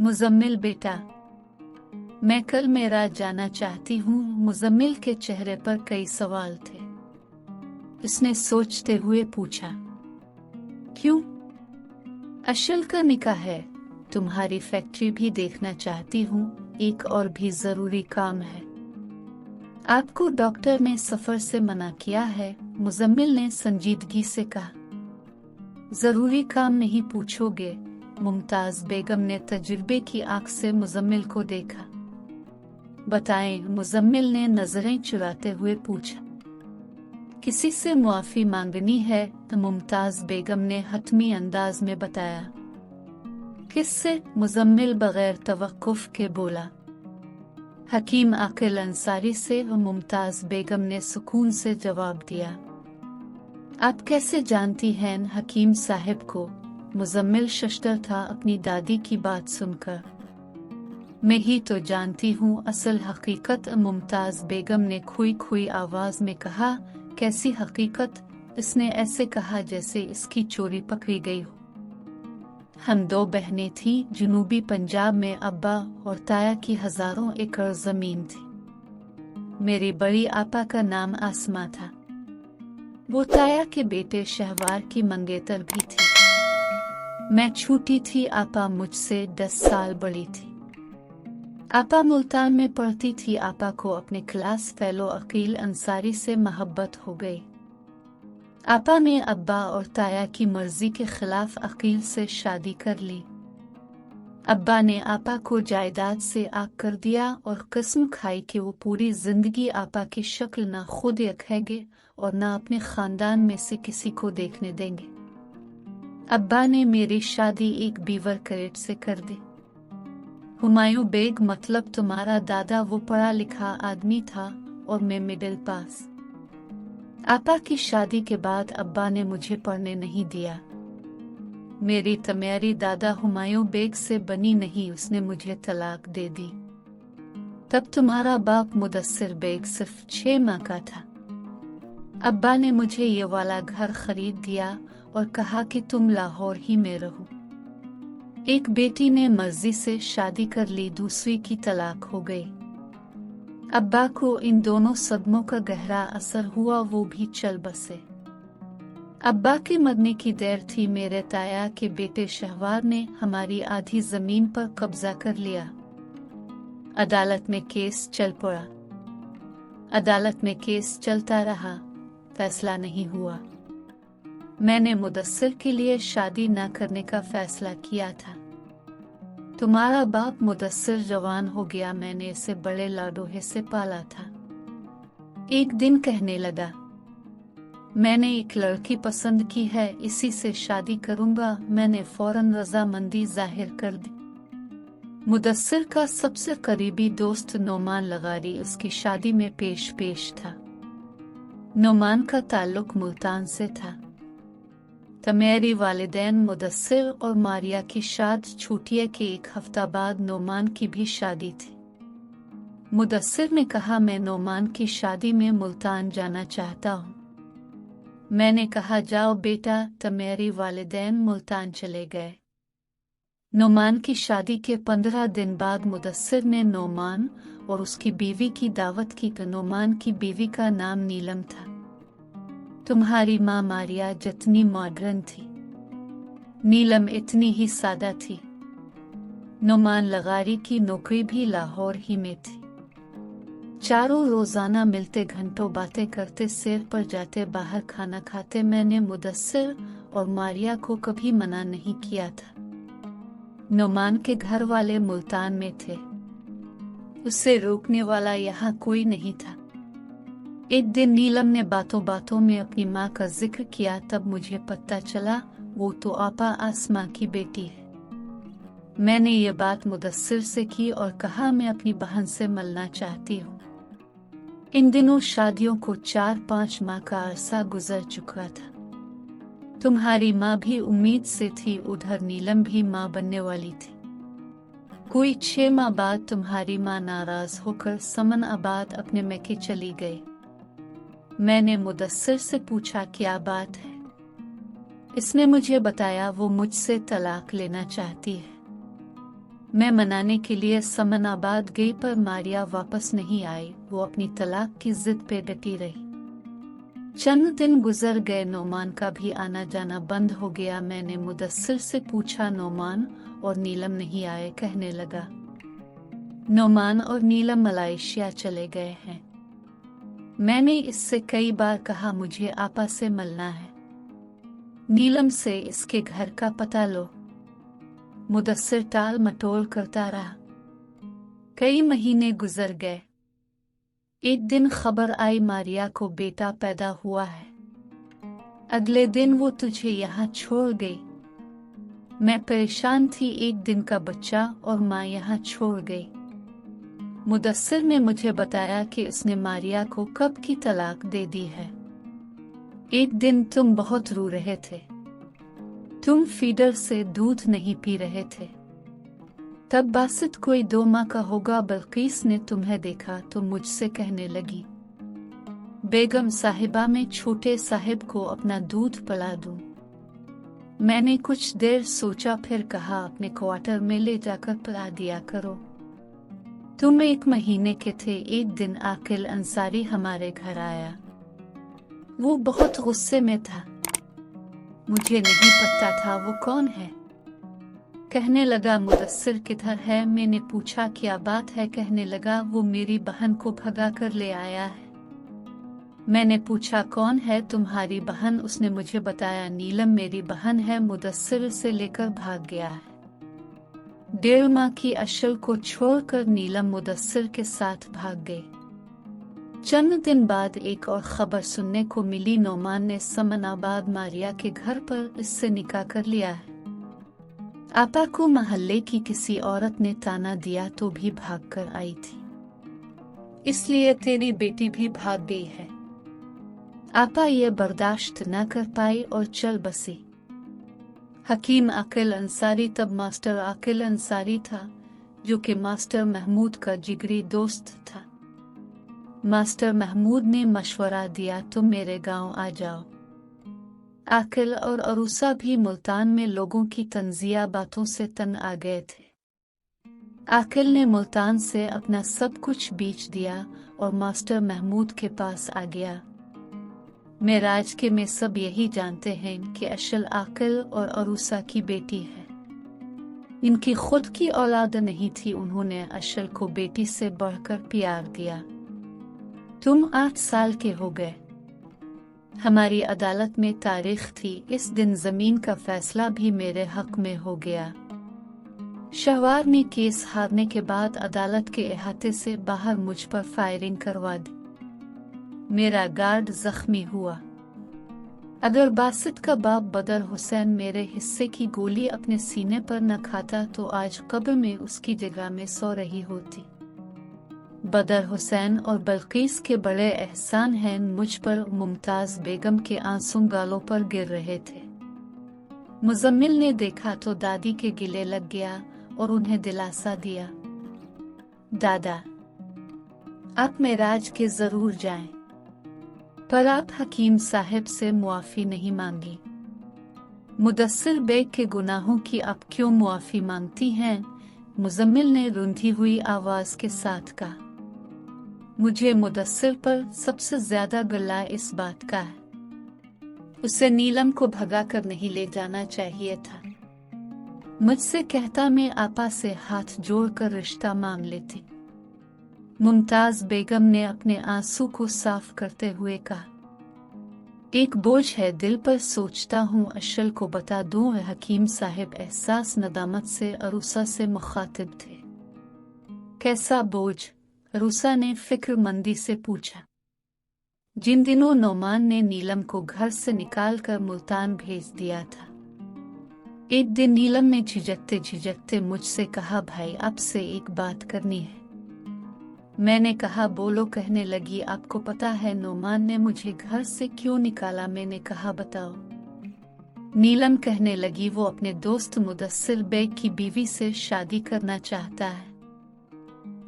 मुजम्मिल बेटा, मैं कल मेरा जाना चाहती हूँ। मुजम्मिल के चेहरे पर कई सवाल थे। उसने सोचते हुए पूछा, क्यों? अशल का निकाह है, तुम्हारी फैक्ट्री भी देखना चाहती हूँ, एक और भी जरूरी काम है। आपको डॉक्टर ने सफर से मना किया है, मुजम्मिल ने संजीदगी से कहा। जरूरी काम नहीं पूछोगे? मुमताज बेगम ने तजुर्बे की आंख से मुजम्मिल को देखा। बताएं, मुजम्मिल ने नजरें चुराते हुए पूछा। किसी से मुआफी मांगनी है, तो मुमताज बेगम ने हतमी अंदाज में बताया। किससे? मुजम्मिल बगैर तवक्कुफ के बोला। हकीम आकिल अंसारी से। मुमताज बेगम ने सुकून से जवाब दिया। आप कैसे जानती हैं हकीम साहब को? मुजम्मिल शशतर था अपनी दादी की बात सुनकर। मैं ही तो जानती हूँ असल हकीकत, मुमताज बेगम ने खोई खोई आवाज में कहा। कैसी हकीकत? इसने ऐसे कहा जैसे इसकी चोरी पकड़ी गई हो। हम दो बहनें थीं, जनूबी पंजाब में अब्बा और ताया की हजारों एकड़ जमीन थी। मेरी बड़ी आपा का नाम आसमा था। वो ताया के बेटे शहवार की मंगेतर भी थी। मैं छोटी थी, आपा मुझसे 10 साल बड़ी थी। आपा मुल्तान में पढ़ती थी। आपा को अपने क्लास फेलो अकील अंसारी से मोहब्बत हो गई। आपा ने अब्बा और ताया की मर्जी के खिलाफ अकील से शादी कर ली। अब्बा ने आपा को जायदाद से आग कर दिया और कसम खाई कि वो पूरी जिंदगी आपा की शक्ल ना खुद रखेंगे और ना अपने खानदान में से किसी को देखने देंगे। अब्बा ने मेरी शादी एक बीवर करेट से कर दी। हुमायूं बेग मतलब तुम्हारा दादा, वो पढ़ा लिखा आदमी था और मैं मिडिल पास। आपा की शादी के बाद अब्बा ने मुझे पढ़ने नहीं दिया। मेरी तमेरी दादा हुमायूं बेग से बनी नहीं, उसने मुझे तलाक दे दी। तब तुम्हारा बाप मुदस्सिर बेग सिर्फ 6 माह का था। अब्बा ने मुझे ये वाला घर खरीद दिया और कहा कि तुम लाहौर ही में रहो। एक बेटी ने मर्जी से शादी कर ली, दूसरी की तलाक हो गई। अब्बा को इन दोनों सदमों का गहरा असर हुआ, वो भी चल बसे। अब्बा के मरने की देर थी, मेरे ताया के बेटे शहवार ने हमारी आधी जमीन पर कब्जा कर लिया। अदालत में केस चल पड़ा। अदालत में केस चलता रहा, फैसला नहीं हुआ। मैंने मुदस्सिर के लिए शादी न करने का फैसला किया था। तुम्हारा बाप मुदस्सिर जवान हो गया, मैंने इसे बड़े लाडोहे से पाला था। एक दिन कहने लगा, मैंने एक लड़की पसंद की है, इसी से शादी करूंगा। मैंने फौरन रजामंदी जाहिर कर दी। मुदस्सिर का सबसे करीबी दोस्त नोमान लगारी उसकी शादी में पेश था। नोमान का ताल्लुक मुल्तान से था। तमेरी वालिदैन मुदस्सिर और मारिया की शादी छूटिए के एक हफ्ता बाद नोमान की भी शादी थी। मुदस्सिर ने कहा, मैं नोमान की शादी में मुल्तान जाना चाहता हूँ। मैंने कहा, जाओ बेटा। तमेरी वालिदैन मुल्तान चले गए। नोमान की शादी के 15 दिन बाद मुदस्सिर ने नोमान और उसकी बीवी की दावत की। नोमान की बीवी का नाम नीलम था। तुम्हारी माँ मारिया जितनी मॉडर्न थी, नीलम इतनी ही सादा थी। नोमान लगारी की नौकरी भी लाहौर ही में थी। चारों रोजाना मिलते, घंटों बातें करते, सैर पर जाते, बाहर खाना खाते। मैंने मुदस्सिर और मारिया को कभी मना नहीं किया था। नोमान के घर वाले मुल्तान में थे, उससे रोकने वाला यहाँ कोई नहीं था। एक दिन नीलम ने बातों बातों में अपनी माँ का जिक्र किया, तब मुझे पता चला वो तो आपा आसमा की बेटी है। मैंने ये बात मुदस्सिर से की और कहा, मैं अपनी बहन से मिलना चाहती हूँ। इन दिनों शादियों को 4-5 माह का अरसा गुजर चुका था। तुम्हारी माँ भी उम्मीद से थी, उधर नीलम भी माँ बनने वाली थी। कोई 6 माह बाद तुम्हारी माँ नाराज होकर समन आबाद अपने मैके चली गई। मैंने मुदस्सिर से पूछा, क्या बात है? इसने मुझे बताया वो मुझसे तलाक लेना चाहती है। मैं मनाने के लिए समनाबाद गई पर मारिया वापस नहीं आई। वो अपनी तलाक की जिद पे डटी रही। चंद दिन गुजर गए, नोमान का भी आना जाना बंद हो गया। मैंने मुदस्सिर से पूछा, नोमान और नीलम नहीं आए? कहने लगा, नोमान और नीलम मलेशिया चले गए हैं। मैंने इससे कई बार कहा, मुझे आपा से मिलना है, नीलम से इसके घर का पता लो। मुदस्सिर टाल मटोल करता रहा। कई महीने गुजर गए। एक दिन खबर आई, मारिया को बेटा पैदा हुआ है। अगले दिन वो तुझे यहाँ छोड़ गई। मैं परेशान थी, एक दिन का बच्चा और माँ यहाँ छोड़ गई। मुदस्सिर ने मुझे बताया कि उसने मारिया को कब की तलाक दे दी है। एक दिन तुम बहुत रो रहे थे। तुम फीडर से दूध नहीं पी रहे थे। तब बासित कोई 2 माह का होगा। बल्कीस ने तुम्हें देखा तो मुझसे कहने लगी, बेगम साहिबा मैं छोटे साहिब को अपना दूध पिला दूं। मैंने कुछ देर सोचा, फिर कहा, अपने क्वार्टर में ले जाकर पिला दिया करो। तुम 1 महीने के थे। एक दिन आकिल अंसारी हमारे घर आया। वो बहुत गुस्से में था। मुझे नहीं पता था वो कौन है। कहने लगा, मुदस्सिर किधर है? मैंने पूछा, क्या बात है? कहने लगा, वो मेरी बहन को भगा कर ले आया है। मैंने पूछा, कौन है तुम्हारी बहन? उसने मुझे बताया, नीलम मेरी बहन है। मुदस्सिर से लेकर भाग गया है। 1.5 माह की अशल को छोड़कर नीलम मुदस्सिर के साथ भाग गई। चंद दिन बाद एक और खबर सुनने को मिली, नोमान ने समनाबाद मारिया के घर पर इससे निकाह कर लिया है। आपा को मोहल्ले की किसी औरत ने ताना दिया तो भी भागकर आई थी, इसलिए तेरी बेटी भी भाग गई है। आपा ये बर्दाश्त न कर पाई और चल बसी। हकीम आकिल अंसारी तब मास्टर आकिल अंसारी था, जो कि मास्टर महमूद का जिगरी दोस्त था। मास्टर महमूद ने मशवरा दिया, तुम मेरे गांव आ जाओ। आकिल और अरूसा भी मुल्तान में लोगों की तंजिया बातों से तंग आ गए थे। आकिल ने मुल्तान से अपना सब कुछ बेच दिया और मास्टर महमूद के पास आ गया। मेराज के में सब यही जानते हैं कि अशल आकिल और अरूसा की बेटी है। इनकी खुद की औलाद नहीं थी, उन्होंने अशल को बेटी से बढ़कर प्यार दिया। तुम 8 साल के हो गए। हमारी अदालत में तारीख थी, इस दिन जमीन का फैसला भी मेरे हक में हो गया। शहवार ने केस हारने के बाद अदालत के अहाते से बाहर मुझ पर फायरिंग करवा दी। मेरा गार्ड जख्मी हुआ। अगर बासित का बाप बदर हुसैन मेरे हिस्से की गोली अपने सीने पर न खाता तो आज कब्र में उसकी जगह में सो रही होती। बदर हुसैन और बल्कीस के बड़े एहसान हैं मुझ पर। मुमताज बेगम के आंसू गालों पर गिर रहे थे। मुजम्मिल ने देखा तो दादी के गिले लग गया और उन्हें दिलासा दिया, दादा आप मेराज के जरूर जाएं, पर आप हकीम साहब से मुआफी नहीं मांगी। मुदस्सिर बेग के गुनाहों की आप क्यों मुआफी मांगती हैं? मुजम्मिल ने रूंधी हुई आवाज के साथ कहा, मुझे मुदस्सिर पर सबसे ज्यादा गिला इस बात का है, उसे नीलम को भगा कर नहीं ले जाना चाहिए था। मुझसे कहता मैं आपा से हाथ जोड़कर रिश्ता मांग लेती। मुमताज बेगम ने अपने आंसू को साफ करते हुए कहा, एक बोझ है दिल पर, सोचता हूँ अशल को बता दूं। हकीम साहब एहसास नदामत से अरूसा से मुखातिब थे। कैसा बोझ? अरूसा ने फिक्रमंदी से पूछा। जिन दिनों नोमान ने नीलम को घर से निकालकर मुल्तान भेज दिया था, एक दिन नीलम ने झिझकते झिझकते मुझसे कहा, भाई आपसे एक बात करनी है। मैंने कहा, बोलो। कहने लगी, आपको पता है नोमान ने मुझे घर से क्यों निकाला? मैंने कहा, बताओ। नीलम कहने लगी, वो अपने दोस्त मुदस्सिर बेग की बीवी से शादी करना चाहता है।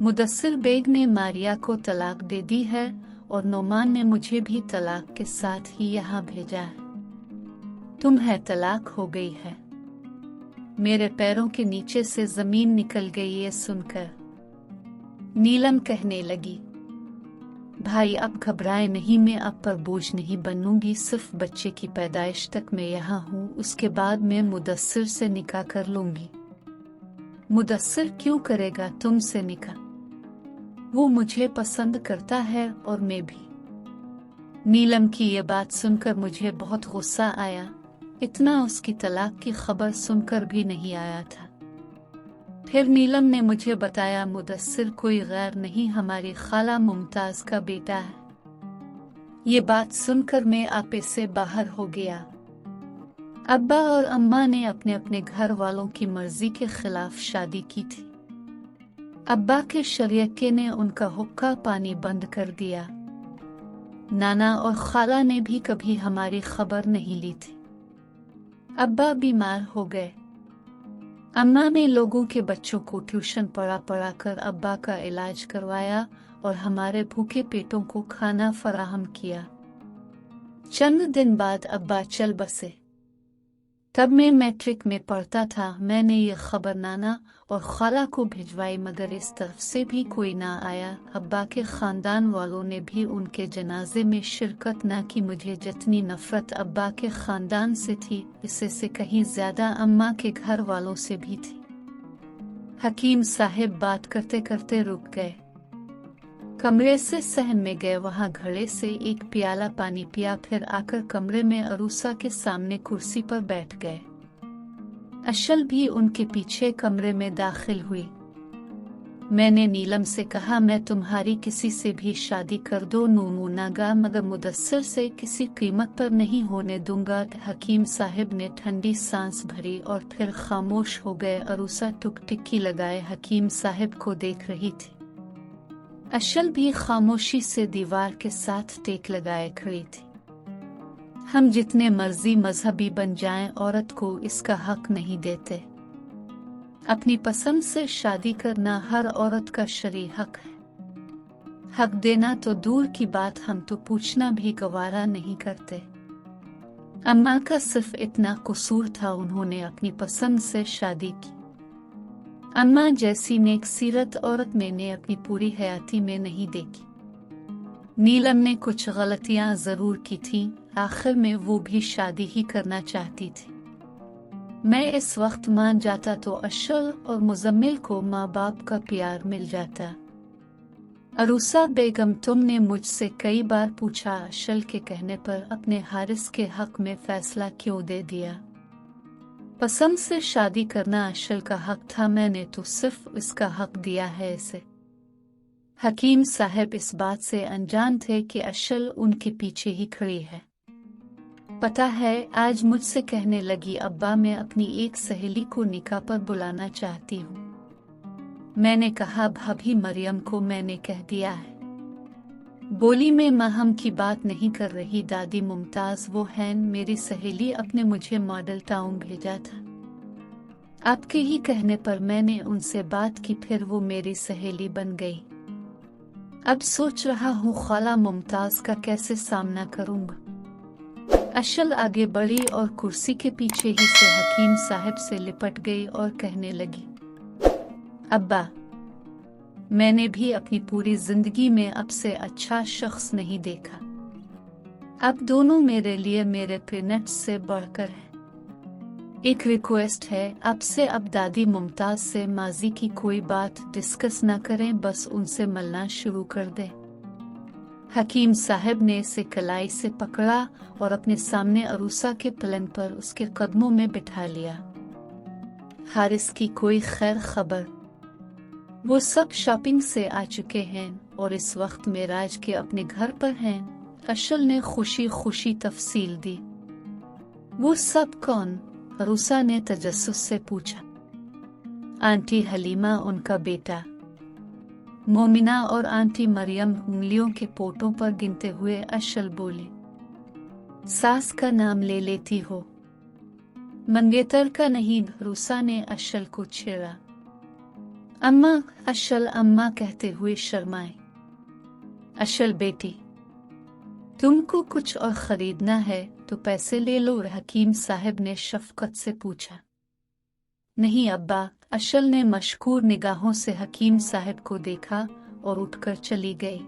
मुदस्सिर बेग ने मारिया को तलाक दे दी है और नोमान ने मुझे भी तलाक के साथ ही यहाँ भेजा है। तुम्हें तलाक हो गई है। मेरे पैरों के नीचे से जमीन निकल गई ये सुनकर नीलम कहने लगी, भाई अब घबराए नहीं, मैं अब पर बोझ नहीं बनूंगी। सिर्फ बच्चे की पैदाइश तक मैं यहाँ हूँ, उसके बाद मैं मुदस्सिर से निकाह कर लूंगी। मुदस्सिर क्यों करेगा तुमसे निकाह? वो मुझे पसंद करता है और मैं भी। नीलम की ये बात सुनकर मुझे बहुत गुस्सा आया। इतना उसकी तलाक की खबर सुनकर भी नहीं आया था। फिर नीलम ने मुझे बताया मुदस्सिर कोई गैर नहीं, हमारी खाला मुमताज का बेटा है। ये बात सुनकर मैं आपे से बाहर हो गया। अब्बा और अम्मा ने अपने अपने घर वालों की मर्जी के खिलाफ शादी की थी। अब्बा के शरीयके ने उनका हुक्का पानी बंद कर दिया। नाना और खाला ने भी कभी हमारी खबर नहीं ली थी। अब्बा बीमार हो गए। अम्मा ने लोगों के बच्चों को ट्यूशन पढ़ा कर अब्बा का इलाज करवाया और हमारे भूखे पेटों को खाना फराहम किया। चंद दिन बाद अब्बा चल बसे। तब मैं मैट्रिक में पढ़ता था। मैंने ये खबर नाना और खाला को भिजवाई, मगर इस तरफ से भी कोई ना आया। अब्बा के खानदान वालों ने भी उनके जनाजे में शिरकत ना की। मुझे जितनी नफरत अब्बा के खानदान से थी, इससे से कहीं ज्यादा अम्मा के घर वालों से भी थी। हकीम साहब बात करते करते रुक गए। कमरे से सहन में गए, वहां घड़े से एक प्याला पानी पिया, फिर आकर कमरे में अरूसा के सामने कुर्सी पर बैठ गए। अशल भी उनके पीछे कमरे में दाखिल हुई। मैंने नीलम से कहा, मैं तुम्हारी किसी से भी शादी कर दो नूनूनागा, मगर मुदस्सिर से किसी कीमत पर नहीं होने दूंगा। हकीम साहब ने ठंडी सांस भरी और फिर खामोश हो गए। अरूसा टुकटिकी लगाए हकीम साहब को देख रही थी। अशल भी खामोशी से दीवार के साथ टेक लगाए खड़ी थी। हम जितने मर्जी मजहबी बन जाएं, औरत को इसका हक नहीं देते। अपनी पसंद से शादी करना हर औरत का शरई हक है। हक देना तो दूर की बात, हम तो पूछना भी गवारा नहीं करते। अम्मा का सिर्फ इतना कसूर था, उन्होंने अपनी पसंद से शादी की। अम्मा जैसी नेक सीरत औरत मैंने अपनी पूरी हयाती में नहीं देखी। नीलम ने कुछ गलतियां जरूर की थी, आखिर में वो भी शादी ही करना चाहती थी। मैं इस वक्त मान जाता तो अशल और मुजम्मिल को माँ बाप का प्यार मिल जाता। अरूसा बेगम, तुमने मुझसे कई बार पूछा अशल के कहने पर अपने हारिस के हक में फैसला क्यों दे दिया। पसंद से शादी करना अशल का हक था, मैंने तो सिर्फ इसका हक दिया है इसे। हकीम साहब इस बात से अनजान थे कि अशल उनके पीछे ही खड़ी है। पता है, आज मुझसे कहने लगी, अब्बा मैं अपनी एक सहेली को निकाह पर बुलाना चाहती हूँ। मैंने कहा, भाभी मरियम को मैंने कह दिया है। बोली, मैं महम की बात नहीं कर रही दादी मुमताज, वो है मेरी सहेली, अपने मुझे मॉडल टाउन भेजा था। आपके ही कहने पर मैंने उनसे बात की, फिर वो मेरी सहेली बन गई। अब सोच रहा हूँ खाला मुमताज का कैसे सामना करूँगा। अशल आगे बढ़ी और कुर्सी के पीछे ही से हकीम साहब से लिपट गई और कहने लगी, अब्बा मैंने भी अपनी पूरी जिंदगी में अब से अच्छा शख्स नहीं देखा। अब दोनों मेरे लिए मेरे पेरेंट्स से बढ़कर है। एक रिक्वेस्ट है आपसे, अब दादी मुमताज से माजी की कोई बात डिस्कस न करें, बस उनसे मिलना शुरू कर दें। हकीम साहब ने इसे कलाई से पकड़ा और अपने सामने अरूसा के पलंग पर उसके कदमों में बिठा लिया। हारिस की कोई खैर खबर? वो सब शॉपिंग से आ चुके हैं और इस वक्त मेराज के अपने घर पर हैं। अशल ने खुशी खुशी तफसील दी। वो सब कौन? अरूसा ने तजस्सुस से पूछा। आंटी हलीमा, उनका बेटा मोमिना और आंटी मरियम। उंगलियों के पोटों पर गिनते हुए अशल बोली, सास का नाम ले लेती हो, मंगेतर का नहीं। अरूसा ने अशल को छेड़ा। अम्मा, अशल अम्मा कहते हुए शर्माए। अशल बेटी, तुमको कुछ और खरीदना है तो पैसे ले लो, हकीम साहब ने शफकत से पूछा। नहीं अब्बा, अशल ने मशकूर निगाहों से हकीम साहब को देखा और उठकर चली गई।